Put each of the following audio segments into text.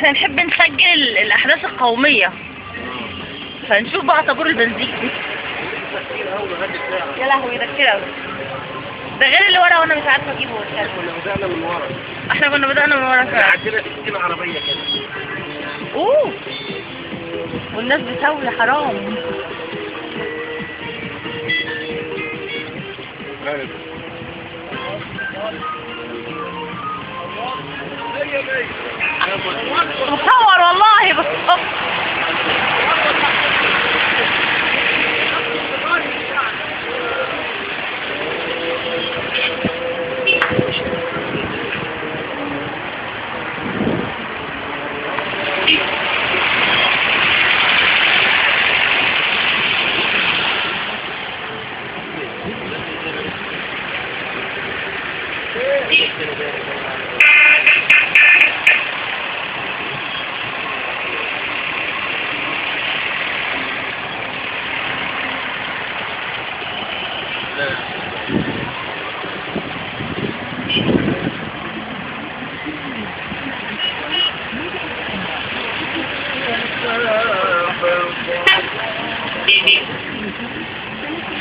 احنا نحب نسجل الاحداث القومية، فنشوف بقى طابور البنزين. يا لهوي ده كتير اوي، ده غير اللي ورا وانا مش عارفه اجيبه ولا. كنا بدأنا من ورا. احنا كنا بدأنا من ورا فعلا. عندنا 60 عربية كده. اوه، والناس بتسوي حرام. بصور والله بصور.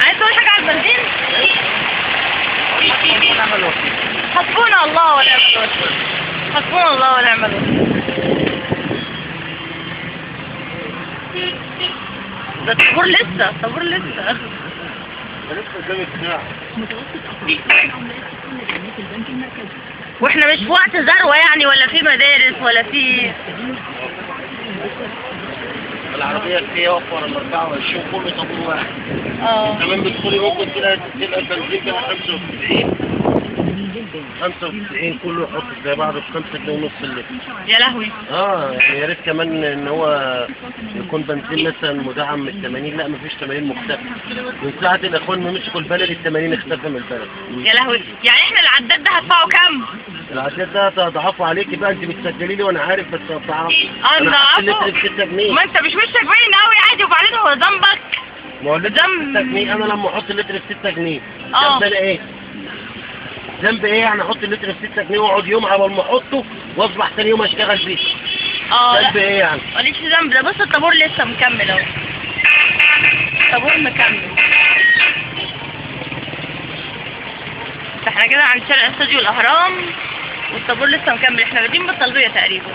عايز تقول حاجة على البنزين؟ حسبونا الله ونعم الوكيل. حسبونا الله ونعم الوكيل. ده طابور لسه، طابور لسه. لسه قدامك ساعة. واحنا مش في وقت ذروة يعني، ولا في مدارس ولا في العربية فيها وفر ال 24 كله طابور واحد. كمان بتدخلي ممكن تلاقي البنزين كده 95 كله يحط زي بعض ب 5 جنيه ونص اللتر. يا لهوي. يعني يا ريت كمان ان هو يكون بنزين مثلا مدعم من 80. لا مفيش 80 مختفي من ساعة الاخوان ما مسكوا البلد ال 80 اختفى من البلد. يا لهوي، يعني احنا العداد ده هدفعه كام؟ العداد ده هضعفه عليكي بقى، انت بتسجلي لي وانا عارف بس هتعرفي. نضعفه؟ اللتر ب 6 جنيه. ما انت مش باين قوي عادي، وبعدين هو ذنبك؟ ما هو اللتر ب 6 جنيه، انا لما احط اللتر ب 6 جنيه ذنب انا ايه؟ ذنب ايه يعني احط اللتر ب 6 جنيه واقعد يوم قبل ما احطه واصبح ثاني يوم اشتغل بيه؟ ذنب ايه يعني؟ ماليش ذنب. ده بص الطابور لسه مكمل اهو، الطابور مكمل. احنا كده عند شارع استوديو الاهرام والطابور لسه مكمل. احنا بادئين بالطلبية تقريبا.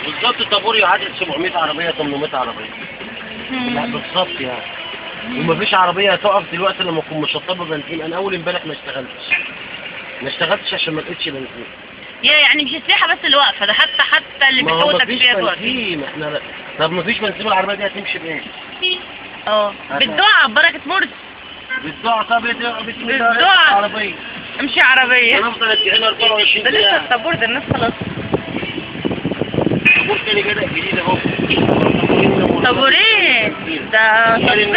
بالظبط الطابور يعادل 700 عربية 800 عربية. لا بالظبط يعني. ومفيش عربية هتقف دلوقتي لما اكون مشطبة بنزين. انا اول امبارح ما اشتغلتش عشان ما لقيتش بنزين. يعني مش السياحة بس اللي واقفة، ده حتى اللي بتفوتك فيها دلوقتي. ما احنا طب مفيش بنزين العربية دي هتمشي بايه؟ بالدعاء ببركة مرسي. بالدعاء. طب بالدعاء عربية امشي عربية. انا افضل اديها 24 ده لسه الطابور ده الناس خلاص. طابور تاني بدأ جديد اهو. طابورين ده تصفيق.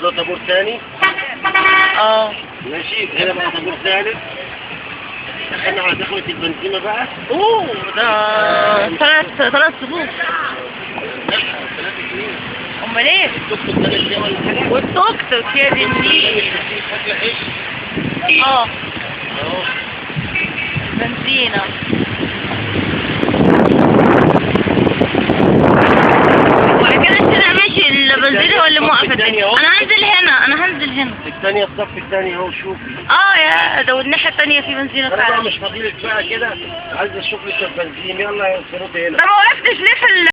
ده طابور تاني. ماشي. هنا بقى طابور ثالث. دخلنا على دخلة البنزيمة بقى. ده ثلاث صفوف. امال ايه؟ والتوك توك يا دي النيل. بنزينة. وبعد كده الشارع ماشي البنزينة هو اللي موقف الدنيا. انا هنزل هنا. الثانية الصف الثاني اهو شوفي. يا ده والناحية الثانية في بنزينة فعلا. انا بقى مش فاضيلك بقى كده، عايز اشوف لك البنزين. يلا يا سيروتي هنا. ده ما وقفتش ليه في